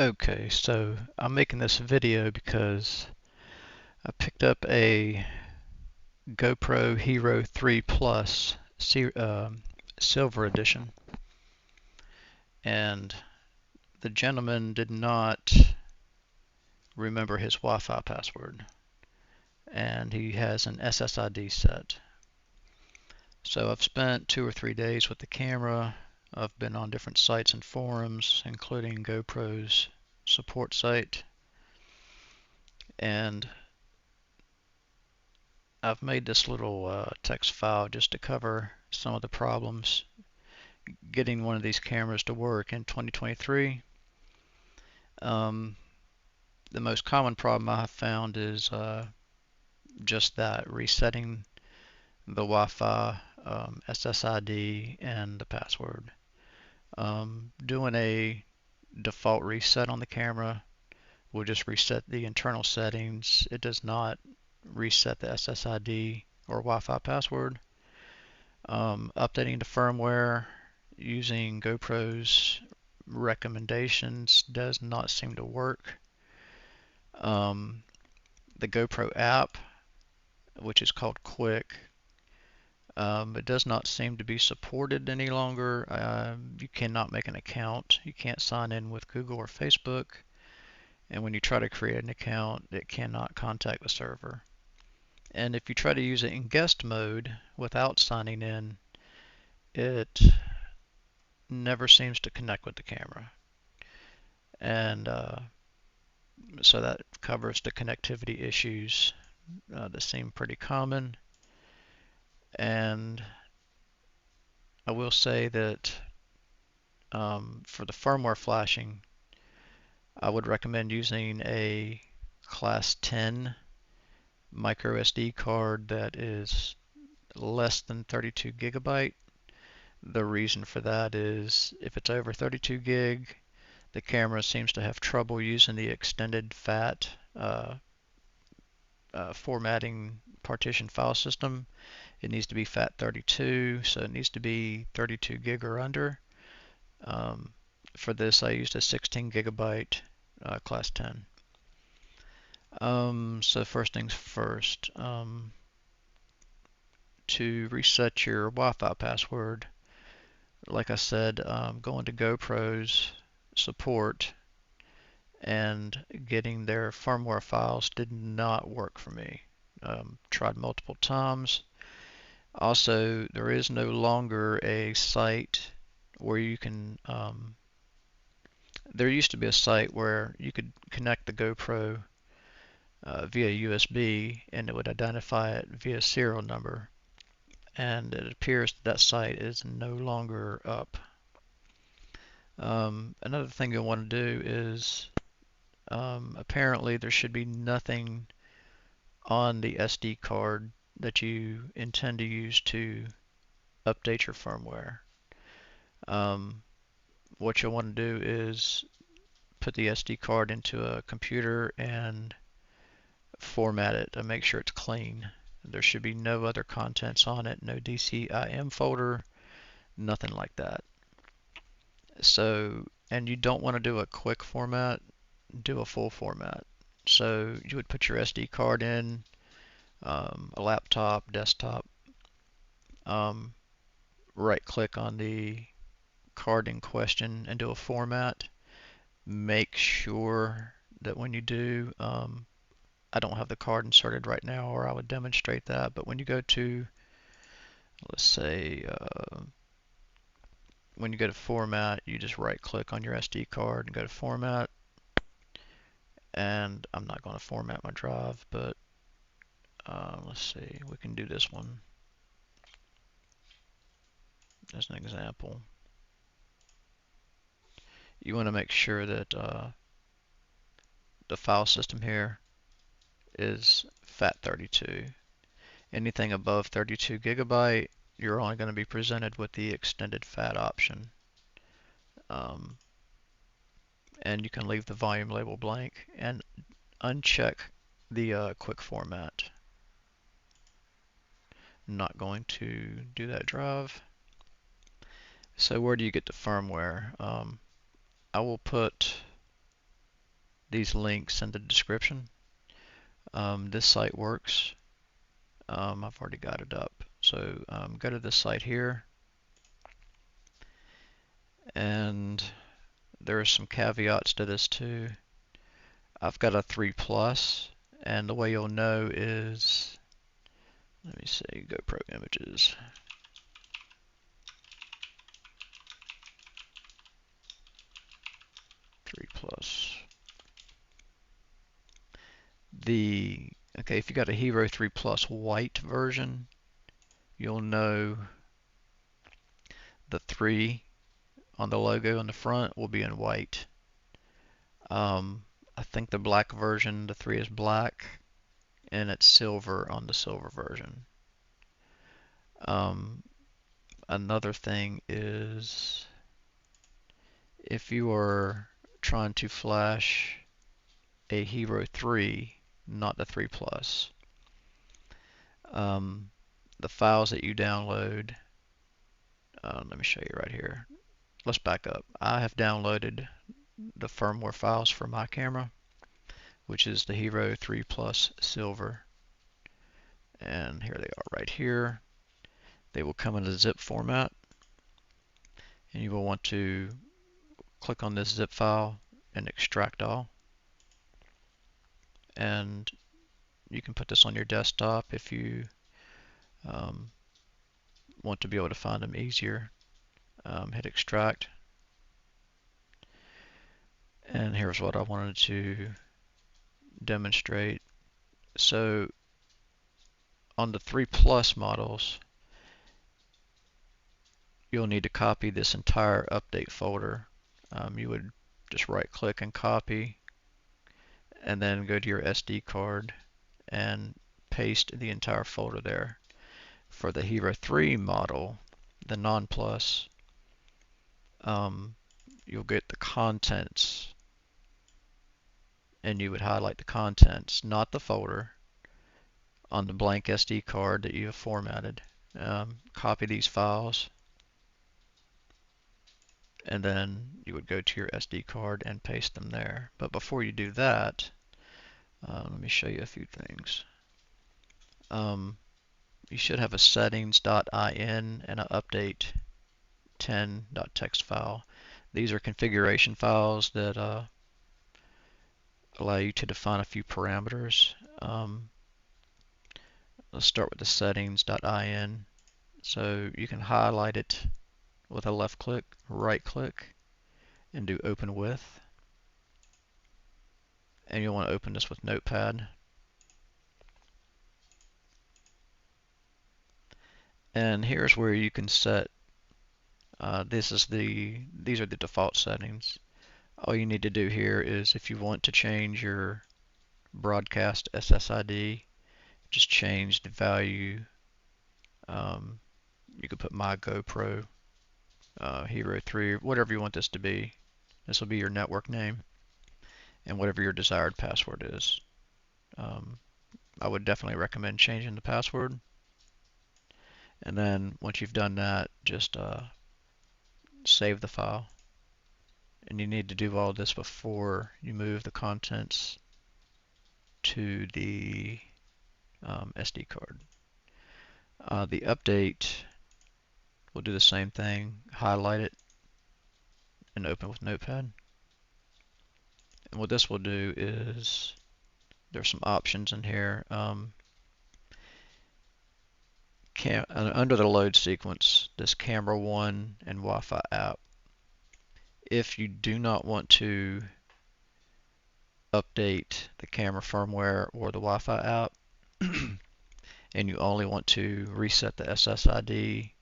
Okay, so I'm making this video because I picked up a GoPro Hero 3 Plus Silver Edition, and the gentleman did not remember his Wi-Fi password, and he has an SSID set. So I've spent 2 or 3 days with the camera. I've been on different sites and forums, including GoPro's support site, and I've made this little text file just to cover some of the problems getting one of these cameras to work in 2023. Um, the most common problem I have found is just that, resetting the Wi-Fi, SSID, and the password. Doing a default reset on the camera will just reset the internal settings. It does not reset the SSID or Wi-Fi password. Updating the firmware using GoPro's recommendations does not seem to work. The GoPro app, which is called Quick, it does not seem to be supported any longer. You cannot make an account. You can't sign in with Google or Facebook. And when you try to create an account, it cannot contact the server. And if you try to use it in guest mode without signing in, it never seems to connect with the camera. And so that covers the connectivity issues that seem pretty common. And I will say that for the firmware flashing, I would recommend using a class 10 micro SD card that is less than 32 gigabyte. The reason for that is if it's over 32 gig, the camera seems to have trouble using the extended FAT formatting partition file system. It needs to be FAT32, so it needs to be 32 gig or under. For this, I used a 16 gigabyte class 10. So first things first, to reset your Wi-Fi password, like I said, go into GoPro's support, and getting their firmware files did not work for me. Tried multiple times. Also, there is no longer a site where you can, there used to be a site where you could connect the GoPro via USB and it would identify it via serial number. And it appears that site is no longer up. Another thing you'll want to do is apparently there should be nothing on the SD card that you intend to use to update your firmware. What you'll want to do is put the SD card into a computer and format it to make sure it's clean. There should be no other contents on it, no DCIM folder, nothing like that. So, and you don't want to do a quick format, do a full format. So you would put your SD card in, a laptop, desktop, right click on the card in question and do a format. Make sure that when you do, I don't have the card inserted right now or I would demonstrate that, but when you go to, let's say, when you go to format, you just right click on your SD card and go to format. And I'm not going to format my drive, but let's see, we can do this one as an example. You want to make sure that the file system here is FAT32. Anything above 32 gigabyte, you're only going to be presented with the extended FAT option. And you can leave the volume label blank and uncheck the quick format. I'm not going to do that drive. So where do you get the firmware? I will put these links in the description. This site works. I've already got it up. So go to this site here, and there are some caveats to this too. I've got a 3 Plus, and the way you'll know is, let me say GoPro images. Plus. Okay, if you got a Hero 3 Plus white version, you'll know the 3 on the logo on the front will be in white. I think the black version, the 3 is black, and it's silver on the silver version. Another thing is, if you are trying to flash a Hero 3, not the 3 Plus, the files that you download, let me show you right here. Let's back up. I have downloaded the firmware files for my camera, which is the Hero 3 Plus Silver. And here they are right here. They will come in a zip format, and you will want to click on this zip file and extract all. And you can put this on your desktop if you want to be able to find them easier. Hit extract. And here's what I wanted to demonstrate. So on the 3 Plus models, you'll need to copy this entire update folder. You would just right click and copy, and then go to your SD card and paste the entire folder there. For the Hero 3 model, the non-plus, you'll get the contents, and you would highlight the contents, not the folder, on the blank SD card that you have formatted. Copy these files, and then you would go to your SD card and paste them there. But before you do that, let me show you a few things. You should have a settings.in and an update10.txt file. These are configuration files that allow you to define a few parameters. Let's start with the settings.in. So you can highlight it with a left click, right click, and do open with. And you'll want to open this with Notepad. And here's where you can set, these are the default settings. All you need to do here is, if you want to change your broadcast SSID, just change the value. You could put my GoPro Hero 3, whatever you want this to be. This will be your network name, and whatever your desired password is. I would definitely recommend changing the password. And then once you've done that, just save the file. And you need to do all this before you move the contents to the SD card. The update will do the same thing. Highlight it and open with Notepad. And what this will do is, there's some options in here. Under the load sequence, this camera 1 and Wi-Fi app. If you do not want to update the camera firmware or the Wi-Fi app, and you only want to reset the SSID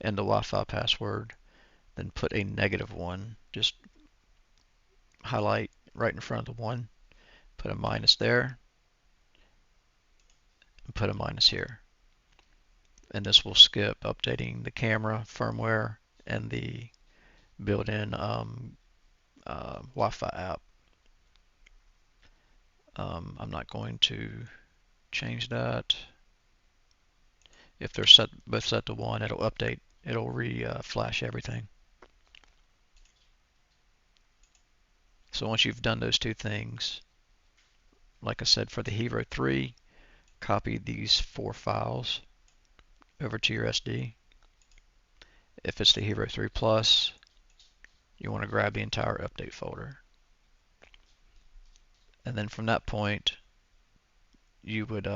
and the Wi-Fi password, then put a -1. Just highlight right in front of the 1, put a minus there, and put a minus here. And this will skip updating the camera firmware and the built-in Wi-Fi app. I'm not going to change that. If they're both set to 1, it'll update. It'll re-flash everything. So once you've done those two things, like I said, for the Hero 3, copy these 4 files over to your SD. If it's the Hero 3 Plus, you want to grab the entire update folder. And then from that point, you would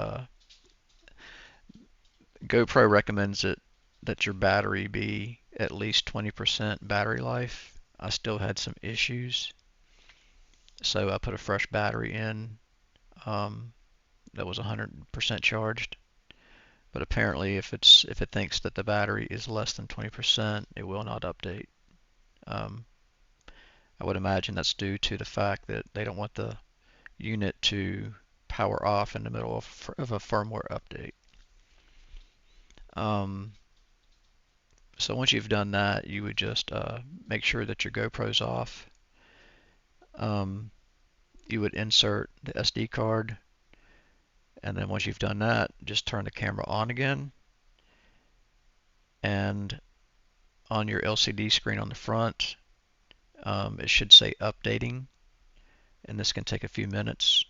GoPro recommends that your battery be at least 20% battery life. I still had some issues, so I put a fresh battery in that was 100% charged. But apparently, if it thinks that the battery is less than 20%, it will not update. Um, I would imagine that's due to the fact that they don't want the unit to power off in the middle of a firmware update. So once you've done that, you would just make sure that your GoPro's off. You would insert the SD card, and then once you've done that, just turn the camera on again. And on your LCD screen on the front, it should say updating, and this can take a few minutes.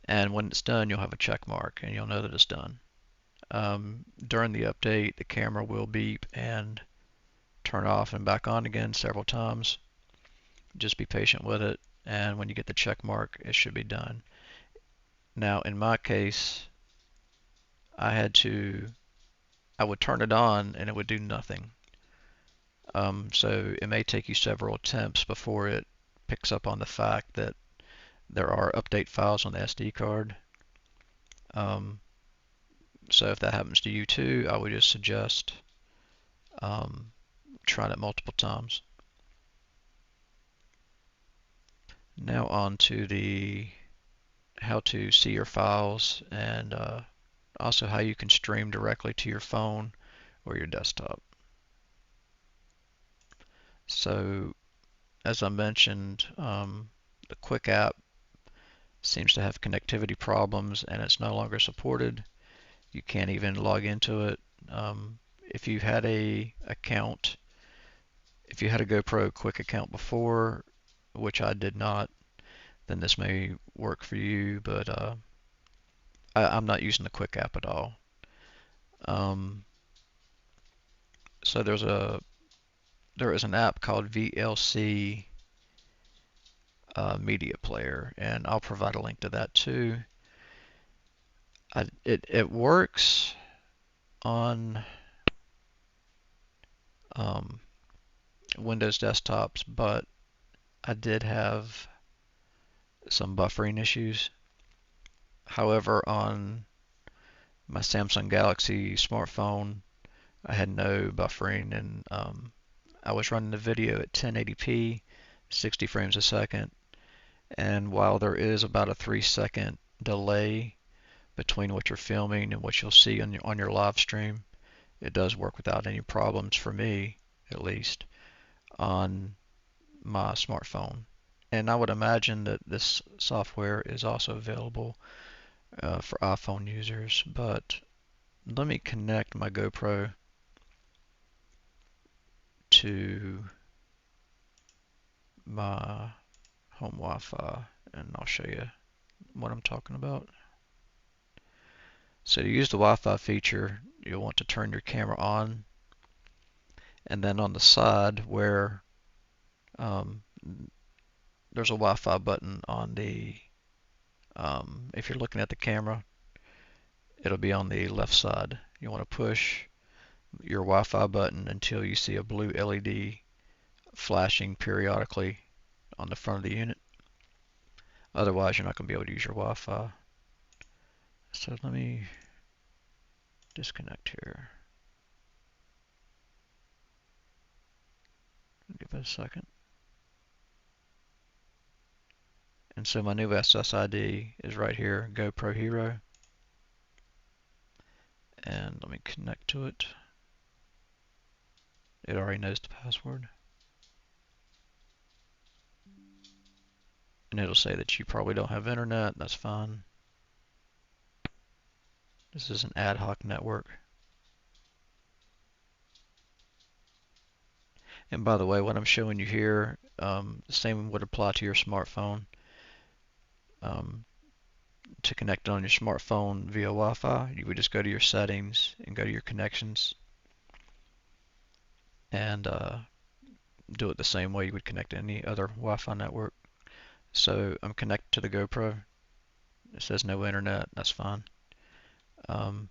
And when it's done, you'll have a check mark, and you'll know that it's done. During the update, the camera will beep and turn off and back on again several times. Just be patient with it, and when you get the check mark, it should be done. Now, in my case, I would turn it on and it would do nothing. So it may take you several attempts before it picks up on the fact that there are update files on the SD card. So if that happens to you too, I would just suggest trying it multiple times. Now on to the how to see your files, and also how you can stream directly to your phone or your desktop. So as I mentioned, the Quick app seems to have connectivity problems and it's no longer supported. You can't even log into it. If you had a GoPro Quick account before, which I did not, then this may work for you, but I'm not using the Quick app at all. So there is an app called VLC Media Player, and I'll provide a link to that too. It works on Windows desktops, but I did have some buffering issues. However, on my Samsung Galaxy smartphone, I had no buffering, and I was running the video at 1080p, 60 frames a second, and while there is about a 3-second delay between what you're filming and what you'll see on your live stream, it does work without any problems for me, at least, on my smartphone. And I would imagine that this software is also available for iPhone users, but let me connect my GoPro to my home Wi-Fi and I'll show you what I'm talking about. So to use the Wi-Fi feature, you'll want to turn your camera on, and then on the side where there's a Wi-Fi button on the if you're looking at the camera, it'll be on the left side. You want to push your Wi-Fi button until you see a blue LED flashing periodically on the front of the unit. Otherwise, you're not going to be able to use your Wi-Fi. So let me disconnect here. Give it a second. And so my new SSID is right here, GoPro Hero. And let me connect to it. It already knows the password. And it'll say that you probably don't have internet. That's fine. This is an ad hoc network. And by the way, what I'm showing you here, the same would apply to your smartphone. Um, to connect it on your smartphone via Wi-Fi, you would just go to your settings and go to your connections and do it the same way you would connect to any other Wi-Fi network. So I'm connected to the GoPro. It says no internet. That's fine. Um,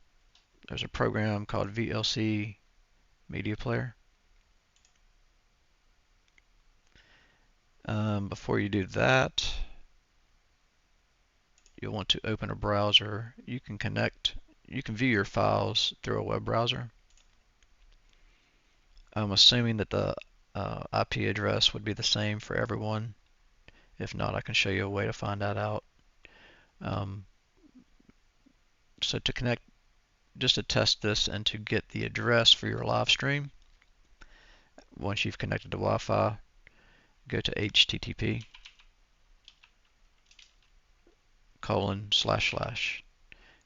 there's a program called VLC Media Player. Before you do that, you'll want to open a browser. You can view your files through a web browser. I'm assuming that the IP address would be the same for everyone. If not, I can show you a way to find that out. Um, so to connect, just to test this and to get the address for your live stream, once you've connected to Wi-Fi, go to http://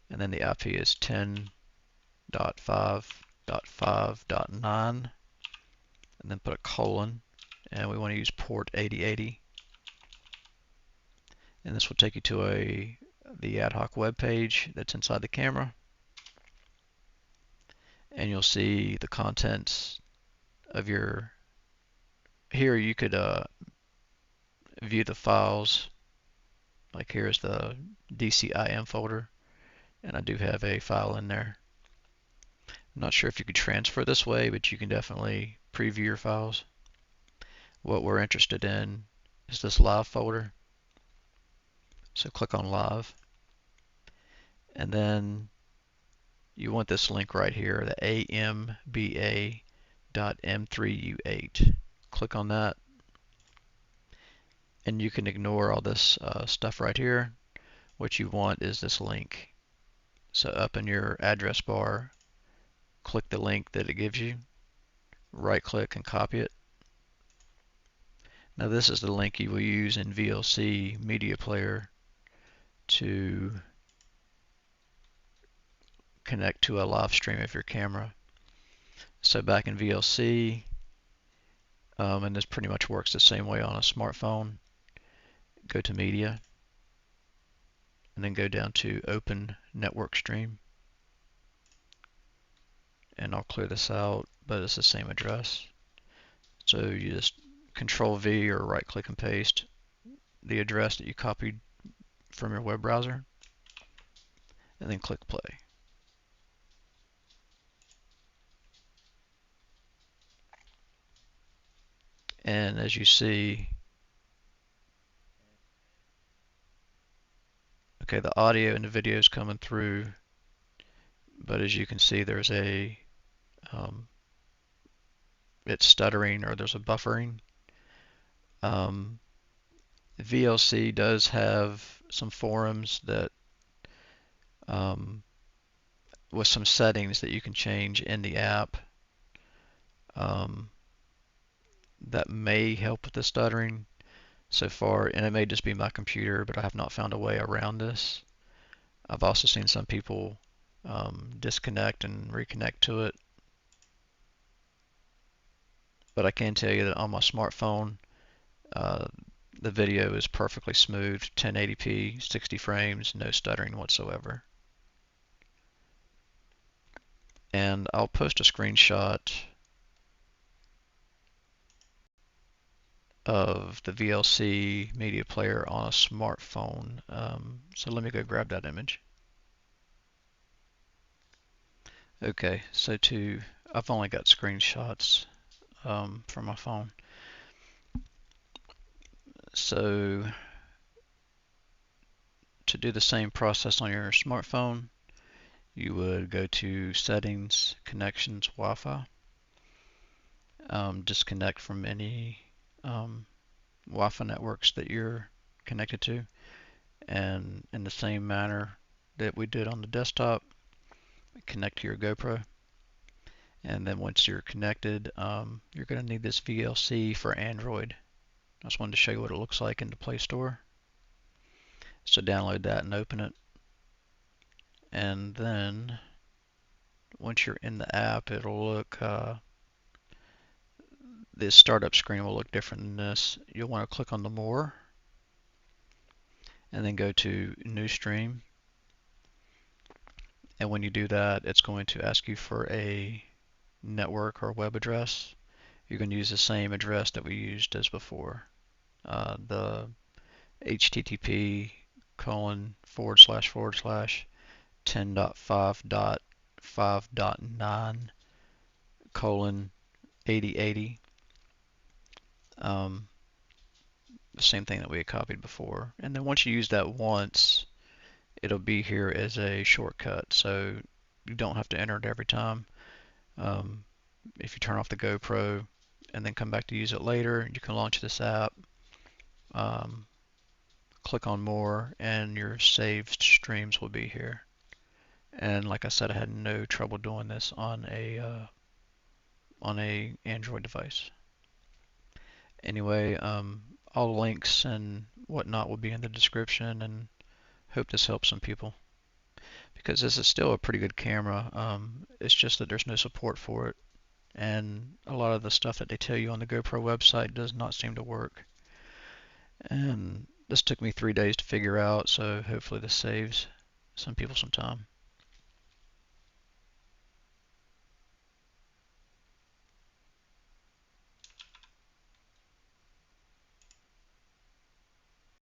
and then the IP is 10.5.5.9 and then put a colon, and we want to use port 8080, and this will take you to the ad hoc web page that's inside the camera, and you'll see the contents of your. Here you could view the files. Like here's the DCIM folder, and I do have a file in there. I'm not sure if you could transfer this way, but you can definitely preview your files. What we're interested in is this live folder. So click on live, and then you want this link right here, the amba.m3u8. Click on that, and you can ignore all this stuff right here. What you want is this link. So up in your address bar, click the link that it gives you, right click and copy it. Now this is the link you will use in VLC Media Player to connect to a live stream of your camera. So back in VLC, and this pretty much works the same way on a smartphone, go to Media, and then go down to Open Network Stream. And I'll clear this out, but it's the same address. So you just Control V or right click and paste the address that you copied from your web browser, and then click play. And as you see, okay, the audio and the video is coming through, but as you can see, there's it's stuttering, or there's a buffering. VLC does have some forums that with some settings that you can change in the app that may help with the stuttering so far, and it may just be my computer, but I have not found a way around this. I've also seen some people disconnect and reconnect to it, but I can tell you that on my smartphone, the video is perfectly smooth, 1080p, 60 frames, no stuttering whatsoever. And I'll post a screenshot of the VLC media player on a smartphone. So let me go grab that image. Okay, so I've only got screenshots from my phone. So to do the same process on your smartphone, you would go to Settings, Connections, Wi-Fi. Disconnect from any Wi-Fi networks that you're connected to, and in the same manner that we did on the desktop, connect to your GoPro. And then once you're connected, you're going to need this VLC for Android. I just wanted to show you what it looks like in the Play Store. So download that and open it. And then once you're in the app, it'll look this startup screen will look different than this. You'll want to click on the More and then go to New Stream. And when you do that, it's going to ask you for a network or web address. You're going to use the same address that we used as before. The http :// 10.5.5.9 :8080. The same thing that we had copied before. And then once you use that once, it'll be here as a shortcut, so you don't have to enter it every time. If you turn off the GoPro and then come back to use it later, you can launch this app, click on More, and your saved streams will be here. And like I said, I had no trouble doing this on a Android device. Anyway, all links and whatnot will be in the description, and hope this helps some people, because this is still a pretty good camera. It's just that there's no support for it, and a lot of the stuff that they tell you on the GoPro website does not seem to work. And this took me 3 days to figure out, so hopefully this saves some people some time.